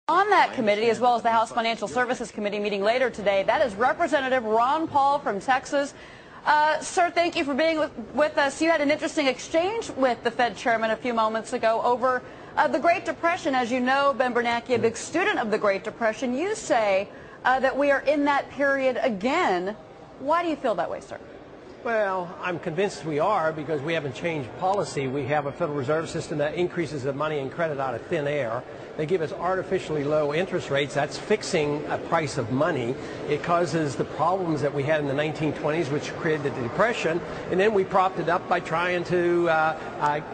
On that committee, as well as the House Financial Services Committee meeting later today, that is Representative Ron Paul from Texas. Sir, thank you for being with us. You had an interesting exchange with the Fed chairman a few moments ago over the Great Depression. As you know, Ben Bernanke, a big student of the Great Depression, you say that we are in that period again. Why do you feel that way, sir? Well, I'm convinced we are because we haven't changed policy. We have a Federal Reserve System that increases the money and credit out of thin air. They give us artificially low interest rates. That's fixing a price of money. It causes the problems that we had in the 1920s, which created the Depression, and then we propped it up by trying to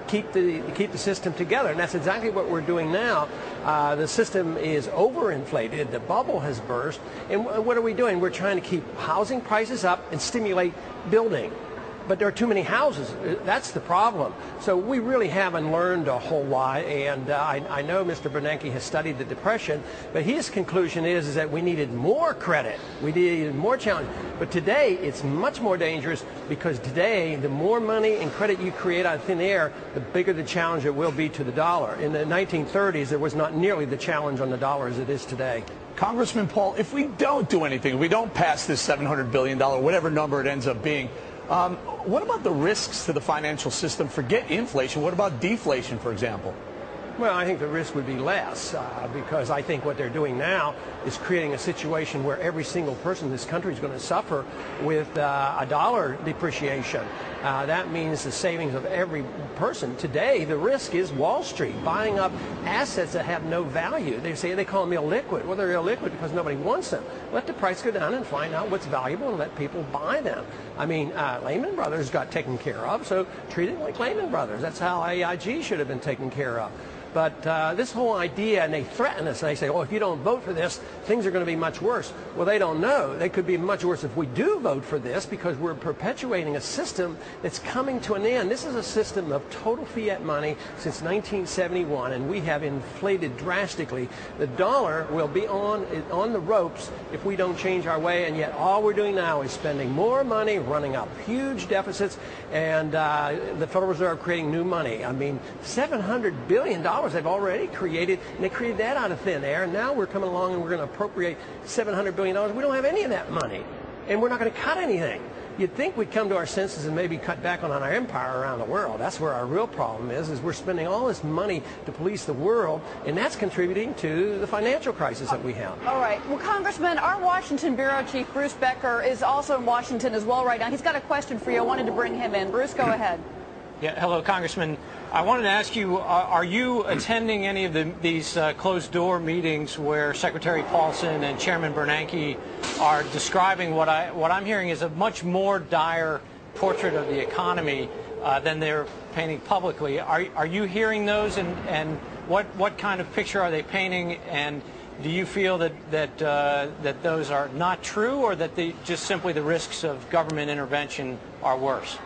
keep the system together, and that's exactly what we're doing now. The system is overinflated. The bubble has burst, and what are we doing? We're trying to keep housing prices up and stimulate building. But there are too many houses. That's the problem. So we really haven't learned a whole lot, and I know Mr. Bernanke has studied the Depression, but his conclusion is that we needed more credit. We needed more challenge. But today, it's much more dangerous because today, the more money and credit you create out of thin air, the bigger the challenge it will be to the dollar. In the 1930s, there was not nearly the challenge on the dollar as it is today. Congressman Paul, if we don't do anything, if we don't pass this $700 billion, whatever number it ends up being, what about the risks to the financial system? Forget inflation. What about deflation, for example? Well, I think the risk would be less because I think what they're doing now is creating a situation where every single person in this country is going to suffer with a dollar depreciation. That means the savings of every person. Today, the risk is Wall Street buying up assets that have no value. They call them illiquid. Well, they're illiquid because nobody wants them. Let the price go down and find out what's valuable and let people buy them. I mean, Lehman Brothers got taken care of, so treat it like Lehman Brothers. That's how AIG should have been taken care of. But this whole idea, and they threaten us, and they say, oh, if you don't vote for this, things are going to be much worse. Well, they don't know. They could be much worse if we do vote for this because we're perpetuating a system that's coming to an end. This is a system of total fiat money since 1971, and we have inflated drastically. The dollar will be on the ropes if we don't change our way, and yet all we're doing now is spending more money, running up huge deficits, and the Federal Reserve creating new money. I mean, $700 billion they've already created, and they created that out of thin air, and now we're coming along and we're going to appropriate $700 billion. We don't have any of that money, and we're not going to cut anything. You'd think we'd come to our senses and maybe cut back on our empire around the world. That's where our real problem is we're spending all this money to police the world, and that's contributing to the financial crisis that we have. All right. Well, Congressman, our Washington Bureau Chief, Bruce Becker, is also in Washington as well right now. He's got a question for you. I wanted to bring him in. Bruce, go ahead. Yeah, hello, Congressman. I wanted to ask you, are you attending any of these closed-door meetings where Secretary Paulson and Chairman Bernanke are describing what I'm hearing is a much more dire portrait of the economy than they're painting publicly? Are you hearing those, and what kind of picture are they painting? And do you feel that those are not true, or that just simply the risks of government intervention are worse?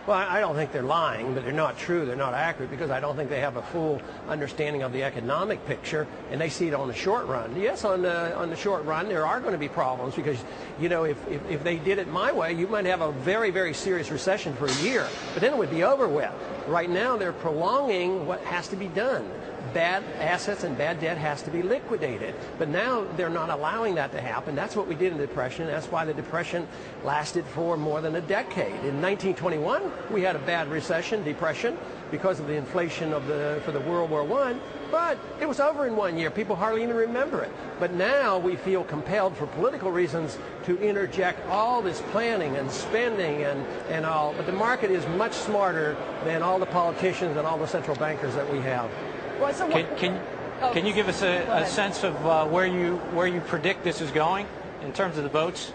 Well, I don't think they're lying, but they're not true. They're not accurate because I don't think they have a full understanding of the economic picture, and they see it on the short run. Yes, on the short run, there are going to be problems because, you know, if they did it my way, you might have a very, very serious recession for a year, but then it would be over with. Right now, they're prolonging what has to be done. Bad assets and bad debt has to be liquidated. But now they're not allowing that to happen. That's what we did in the Depression. That's why the Depression lasted for more than a decade. In 1921, we had a bad depression, because of the inflation for the World War I. But it was over in 1 year. People hardly even remember it. But now we feel compelled for political reasons to interject all this planning and spending and all. But the market is much smarter than all the politicians and all the central bankers that we have. Well, so can you give us a sense of where you predict this is going in terms of the votes?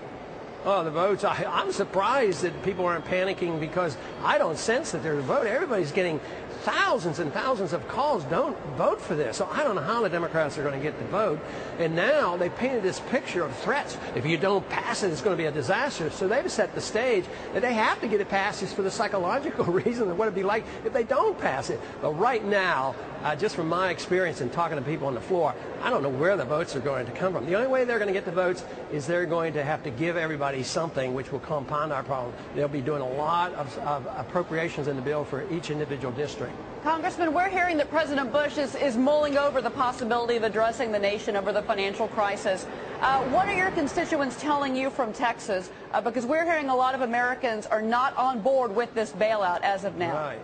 Oh, the votes. I'm surprised that people aren't panicking because I don't sense that there's a vote. Everybody's getting thousands and thousands of calls. Don't vote for this. So I don't know how the Democrats are going to get the vote. And now they painted this picture of threats. If you don't pass it, it's going to be a disaster. So they've set the stage that they have to get it passed just for the psychological reason of what it'd be like if they don't pass it. But right now, just from my experience in talking to people on the floor, I don't know where the votes are going to come from. The only way they're going to get the votes is they're going to have to give everybody something, which will compound our problem. They'll be doing a lot of appropriations in the bill for each individual district. Congressman, we're hearing that President Bush is mulling over the possibility of addressing the nation over the financial crisis. What are your constituents telling you from Texas? Because we're hearing a lot of Americans are not on board with this bailout as of now. Right.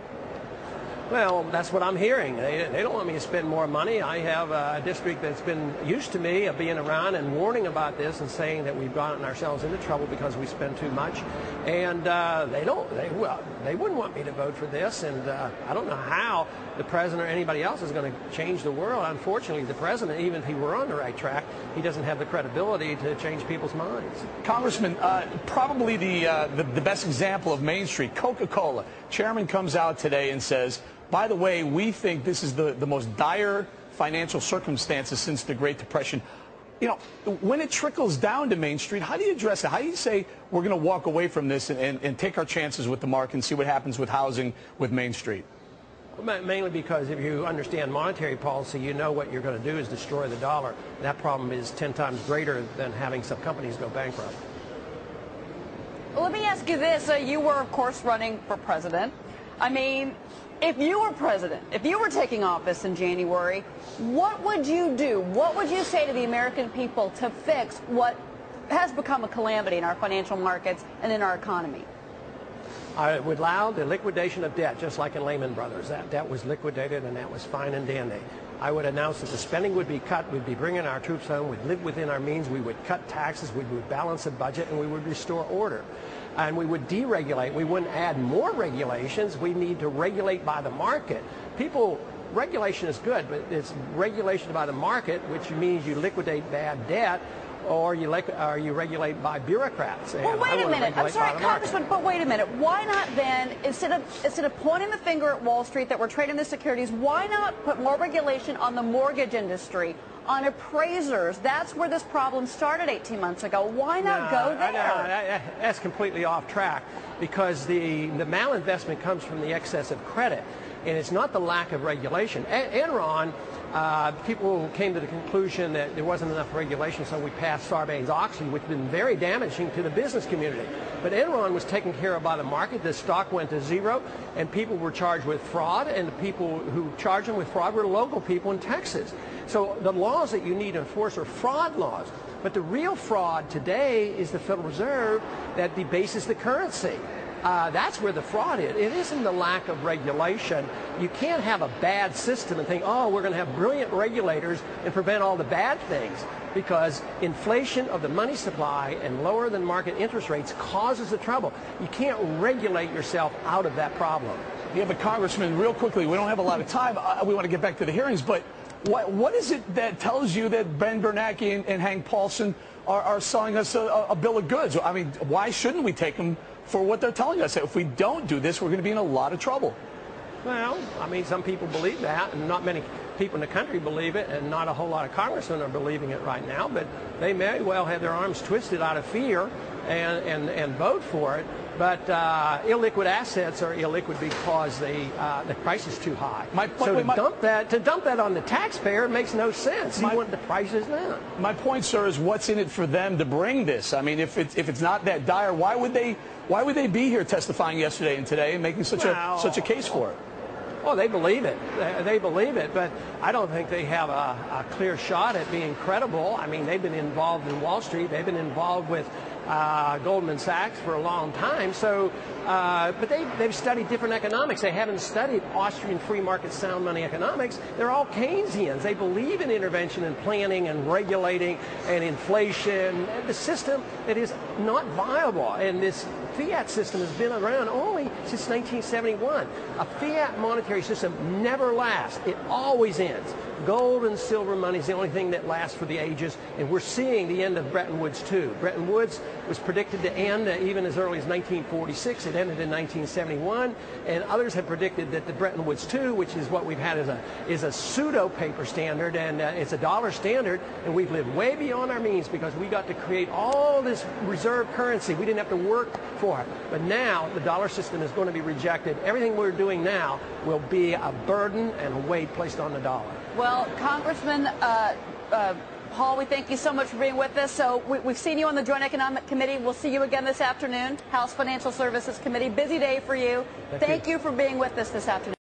Well, that's what I'm hearing. They don't want me to spend more money. I have a district that's been used to me of being around and warning about this and saying that we've gotten ourselves into trouble because we spend too much. And they wouldn't want me to vote for this. And I don't know how the president or anybody else is going to change the world. Unfortunately, the president, even if he were on the right track, he doesn't have the credibility to change people's minds. Congressman, probably the best example of Main Street, Coca-Cola. Chairman comes out today and says, by the way, we think this is the most dire financial circumstances since the Great Depression. You know, when it trickles down to Main Street, how do you address it? How do you say we're going to walk away from this and take our chances with the market and see what happens with housing with Main Street? Mainly because if you understand monetary policy, you know what you're going to do is destroy the dollar. That problem is 10 times greater than having some companies go bankrupt. Well, let me ask you this. You were, of course, running for president. I mean, if you were president, if you were taking office in January, what would you do? What would you say to the American people to fix what has become a calamity in our financial markets and in our economy? I would allow the liquidation of debt, just like in Lehman Brothers. That debt was liquidated, and that was fine and dandy. I would announce that the spending would be cut, we'd be bringing our troops home, we'd live within our means, we would cut taxes, we would balance the budget, and we would restore order. And we would deregulate. We wouldn't add more regulations. We need to regulate by the market. Regulation is good, but it's regulation by the market, which means you liquidate bad debt, or you regulate by bureaucrats. Well, wait a minute. I'm sorry, Congressman, but wait a minute. Why not then, instead of pointing the finger at Wall Street that we're trading the securities, why not put more regulation on the mortgage industry, on appraisers? That's where this problem started 18 months ago. Why not go there? That's completely off track, because the malinvestment comes from the excess of credit, and it's not the lack of regulation. Enron, people came to the conclusion that there wasn't enough regulation, so we passed Sarbanes-Oxley, which has been very damaging to the business community. But Enron was taken care of by the market. The stock went to zero, and people were charged with fraud, and the people who charged them with fraud were local people in Texas. So the laws that you need to enforce are fraud laws. But the real fraud today is the Federal Reserve that debases the currency. That's where the fraud is. It isn't the lack of regulation. You can't have a bad system and think, oh, we're going to have brilliant regulators and prevent all the bad things, because inflation of the money supply and lower than market interest rates causes the trouble. You can't regulate yourself out of that problem. Yeah, but Congressman, real quickly, we don't have a lot of time. We want to get back to the hearings, but what is it that tells you that Ben Bernanke and Hank Paulson are selling us a bill of goods? I mean, why shouldn't we take them for what they're telling us? If we don't do this, we're going to be in a lot of trouble. Well, I mean, some people believe that, and not many people in the country believe it, and not a whole lot of congressmen are believing it right now, but they may well have their arms twisted out of fear and vote for it. But illiquid assets are illiquid because the price is too high. To dump that on the taxpayer makes no sense. You want the prices down. My point, sir, is what's in it for them to bring this? I mean, if it's not that dire, why would they be here testifying yesterday and today and making such a case for it? Well, they believe it. They believe it, but I don't think they have a clear shot at being credible. I mean, they've been involved in Wall Street. They've been involved with Goldman Sachs for a long time. So, but they've studied different economics. They haven't studied Austrian free market sound money economics. They're all Keynesians. They believe in intervention and planning and regulating and inflation. The system that is not viable, and this fiat system has been around only since 1971. A fiat monetary system never lasts. It always ends. Gold and silver money is the only thing that lasts for the ages, and we're seeing the end of Bretton Woods too. Bretton Woods was predicted to end even as early as 1946. It ended in 1971, and others have predicted that the Bretton Woods II, which is what we've had is a pseudo paper standard, and it's a dollar standard, and we've lived way beyond our means because we got to create all this reserve currency. We didn't have to work for it. But now the dollar system is going to be rejected. Everything we're doing now will be a burden and a weight placed on the dollar. Well, Congressman Paul, we thank you so much for being with us. So we've seen you on the Joint Economic Committee. We'll see you again this afternoon. House Financial Services Committee. Busy day for you. Thank you for being with us this afternoon.